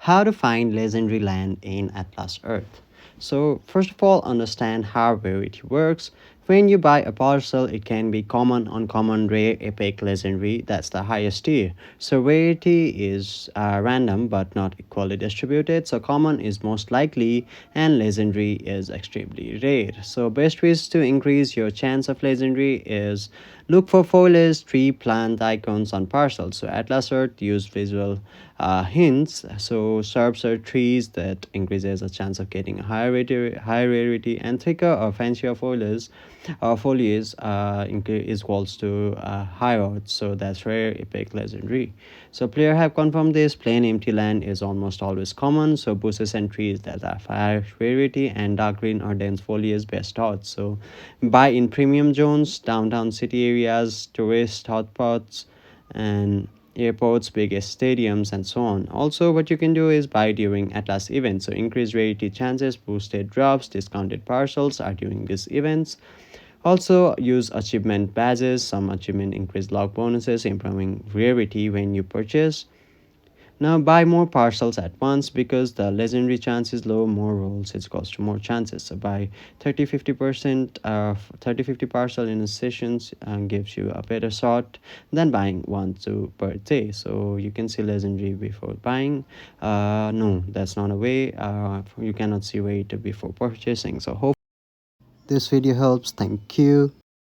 How to find legendary land in Atlas Earth. So first of all, understand how rarity works. When you buy a parcel, it can be common, uncommon, rare, epic, legendary. That's the highest tier. So rarity is random but not equally distributed. So common is most likely and legendary is extremely rare. So best ways to increase your chance of legendary is look for foliage, tree, plant icons on parcels. So Atlas Earth use visual hints. So shrubs are trees that increases a chance of getting a higher rarity, and thicker or fancier foliage is equals to higher odds. So that's rare, epic, legendary. So player have confirmed this. Plain empty land is almost always common. So bushes and trees that have higher rarity, and dark green or dense foliage best odds. So buy in premium zones, downtown city areas, tourist hotspots, and airports, biggest stadiums, and so on. Also, what you can do is buy during Atlas events. So increased rarity chances, boosted drops, discounted parcels are during these events. Also, use achievement badges. Some achievement increase log bonuses, improving rarity when you purchase. Now buy more parcels at once because the legendary chance is low, more rolls it costs more chances. So buy 30-50% 30-50 parcel in a sessions gives you a better shot than buying one two per day. So you can see legendary before buying. No, that's not a way. You cannot see rate before purchasing. So hope this video helps. Thank you.